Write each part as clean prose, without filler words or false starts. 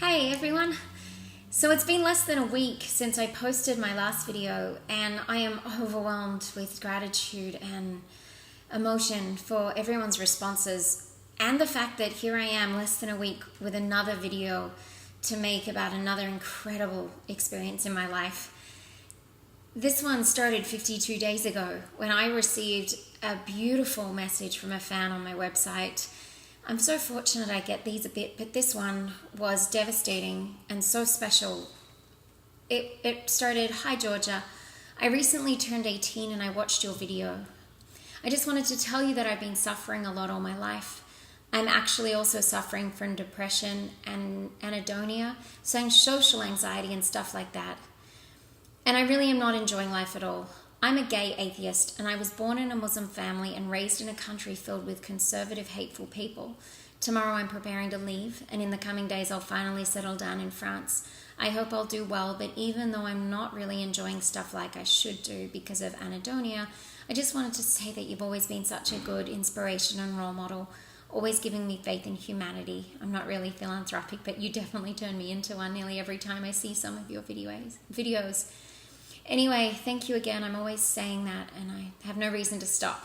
Hey everyone! So it's been less than a week since I posted my last video, and I am overwhelmed with gratitude and emotion for everyone's responses and the fact that here I am less than a week with another video to make about another incredible experience in my life. This one started 52 days ago when I received a beautiful message from a fan on my website. I'm so fortunate I get these a bit, but this one was devastating and so special. It started, "Hi Georgia, I recently turned 18 and I watched your video. I just wanted to tell you that I've been suffering a lot all my life. I'm actually also suffering from depression and anhedonia, social anxiety and stuff like that. And I really am not enjoying life at all. I'm a gay atheist, and I was born in a Muslim family and raised in a country filled with conservative, hateful people. Tomorrow I'm preparing to leave, and in the coming days I'll finally settle down in France. I hope I'll do well, but even though I'm not really enjoying stuff like I should do because of anhedonia, I just wanted to say that you've always been such a good inspiration and role model, always giving me faith in humanity. I'm not really philanthropic, but you definitely turn me into one nearly every time I see some of your videos. Anyway, thank you again. I'm always saying that, and I have no reason to stop.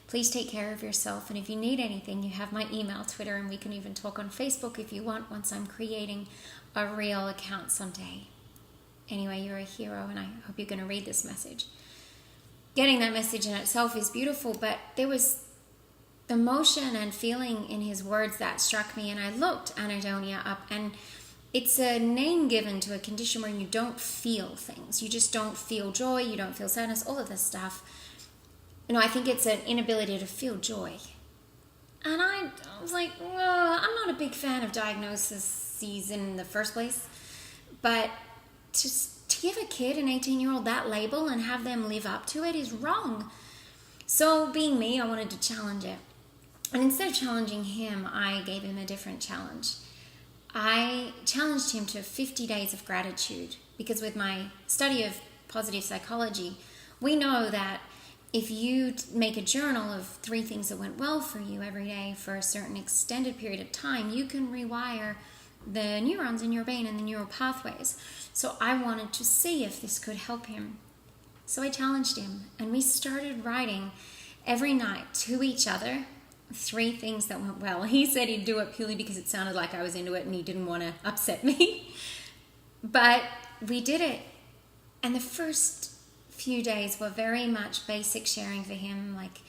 Please take care of yourself, and if you need anything, you have my email, Twitter, and we can even talk on Facebook if you want once I'm creating a real account someday. Anyway, you're a hero, and I hope you're going to read this message." Getting that message in itself is beautiful, but there was emotion and feeling in his words that struck me, and I looked anhedonia up, and it's a name given to a condition where you don't feel things. You just don't feel joy, you don't feel sadness, all of this stuff. I think it's an inability to feel joy. And I was like, well, I'm not a big fan of diagnoses in the first place, but to give a kid, an 18-year-old, that label and have them live up to it is wrong. So being me, I wanted to challenge it. And instead of challenging him, I gave him a different challenge. I challenged him to 50 days of gratitude, because with my study of positive psychology, we know that if you make a journal of 3 things that went well for you every day for a certain extended period of time, you can rewire the neurons in your brain and the neural pathways. So I wanted to see if this could help him. So I challenged him, and we started writing every night to each other 3 things that went well. He said he'd do it purely because it sounded like I was into it and he didn't want to upset me. But we did it. And the first few days were very much basic sharing for him, like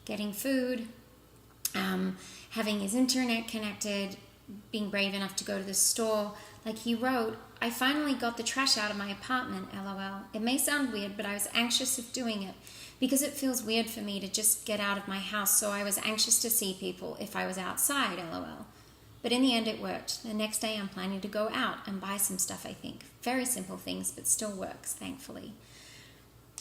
getting food, having his internet connected, being brave enough to go to the store. Like he wrote, "I finally got the trash out of my apartment, LOL. It may sound weird, but I was anxious of doing it because it feels weird for me to just get out of my house, so I was anxious to see people if I was outside, LOL. But in the end it worked. The next day I'm planning to go out and buy some stuff, I think. Very simple things, but still works, thankfully."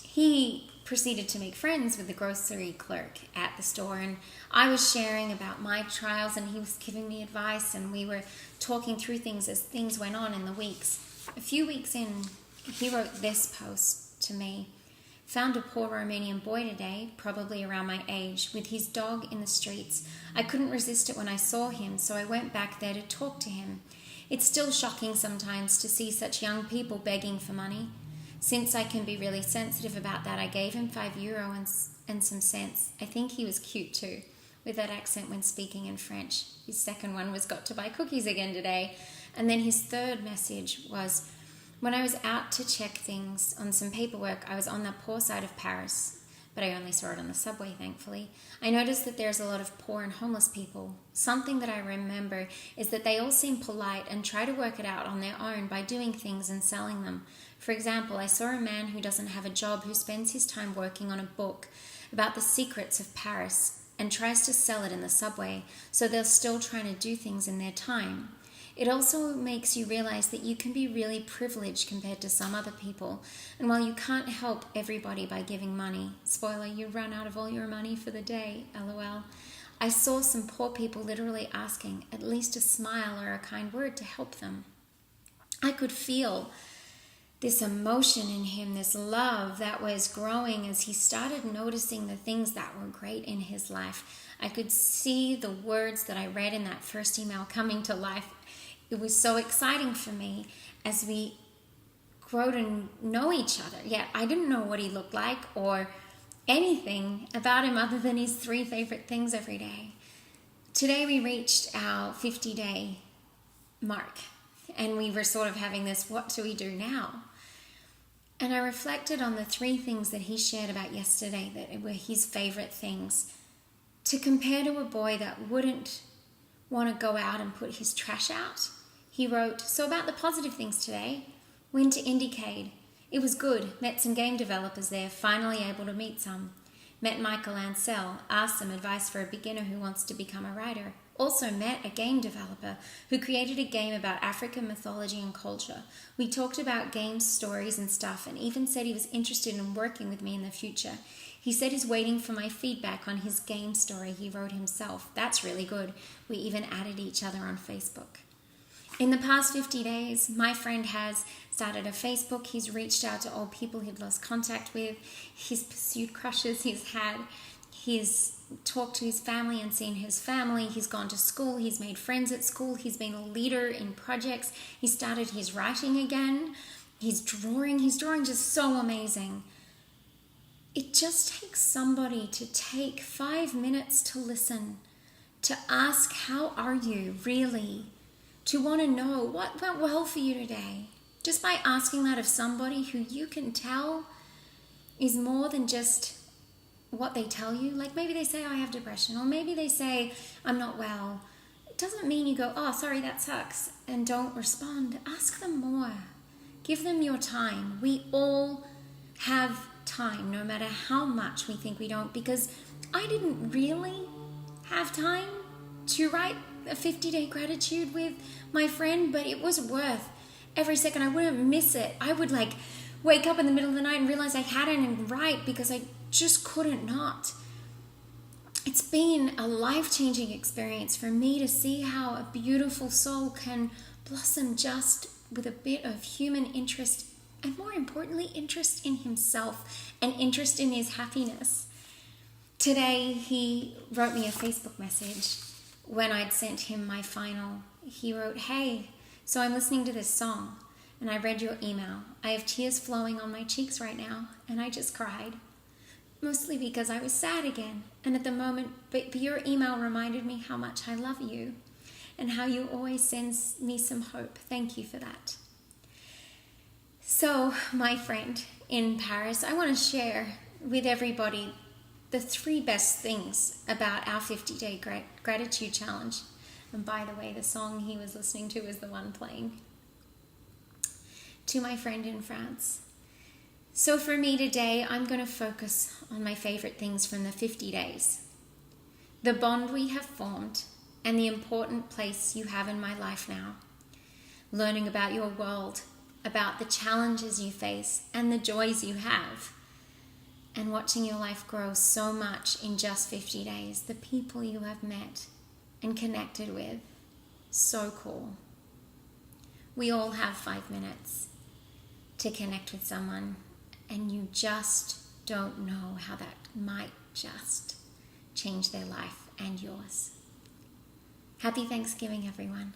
He proceeded to make friends with the grocery clerk at the store, and I was sharing about my trials and he was giving me advice, and we were talking through things as things went on in the weeks. A few weeks in, he wrote this post to me: "Found a poor Romanian boy today, probably around my age, with his dog in the streets. I couldn't resist it when I saw him, so I went back there to talk to him. It's still shocking sometimes to see such young people begging for money. Since I can be really sensitive about that, I gave him €5 and some cents. I think he was cute too, with that accent when speaking in French. His second one was, got to buy cookies again today. And then his third message was, when I was out to check things on some paperwork, I was on the poor side of Paris, but I only saw it on the subway, thankfully. I noticed that there's a lot of poor and homeless people. Something that I remember is that they all seem polite and try to work it out on their own by doing things and selling them. For example, I saw a man who doesn't have a job who spends his time working on a book about the secrets of Paris and tries to sell it in the subway, so they're still trying to do things in their time. It also makes you realize that you can be really privileged compared to some other people. And while you can't help everybody by giving money, spoiler, you run out of all your money for the day, LOL. I saw some poor people literally asking at least a smile or a kind word to help them. I could feel this emotion in him, this love that was growing as he started noticing the things that were great in his life. I could see the words that I read in that first email coming to life it was so exciting for me as we grow to know each other. Yet I didn't know what he looked like or anything about him other than his 3 favorite things every day. Today we reached our 50-day mark, and we were sort of having this, what do we do now? And I reflected on the 3 things that he shared about yesterday that were his favorite things, to compare to a boy that wouldn't want to go out and put his trash out. He wrote, so about the positive things today, went to Indiecade. It was good, met some game developers there, finally able to meet some. Met Michael Ansell, asked some advice for a beginner who wants to become a writer. Also met a game developer who created a game about African mythology and culture. We talked about games, stories and stuff, and even said he was interested in working with me in the future. He said he's waiting for my feedback on his game story he wrote himself. That's really good. We even added each other on Facebook. In the past 50 days, my friend has started a Facebook. He's reached out to old people he'd lost contact with. He's pursued crushes he's had. He's talked to his family and seen his family. He's gone to school. He's made friends at school. He's been a leader in projects. He started his writing again. He's drawing. He's drawing just so amazing. It just takes somebody to take 5 minutes to listen, to ask, how are you really? To want to know what went well for you today. Just by asking that of somebody who you can tell is more than just what they tell you. Like maybe they say, I have depression, or maybe they say, I'm not well. It doesn't mean you go, oh, sorry, that sucks, and don't respond. Ask them more. Give them your time. We all have time, no matter how much we think we don't, because I didn't really have time to write a 50-day gratitude with my friend, but it was worth every second. I wouldn't miss it. I would wake up in the middle of the night and realize I hadn't and write because I just couldn't not. It's been a life-changing experience for me to see how a beautiful soul can blossom just with a bit of human interest, and more importantly, interest in himself and interest in his happiness. Today, he wrote me a Facebook message when I'd sent him my final. He wrote, hey, so I'm listening to this song and I read your email. I have tears flowing on my cheeks right now and I just cried. Mostly because I was sad again. And at the moment, but your email reminded me how much I love you and how you always send me some hope. Thank you for that. So, my friend in Paris, I want to share with everybody the 3 best things about our 50-day gratitude challenge. And by the way, the song he was listening to was the one playing. To my friend in France. So for me today, I'm going to focus on my favorite things from the 50 days. The bond we have formed and the important place you have in my life now. Learning about your world, about the challenges you face and the joys you have. And watching your life grow so much in just 50 days. The people you have met and connected with. So cool. We all have 5 minutes to connect with someone, and you just don't know how that might just change their life and yours. Happy Thanksgiving, everyone.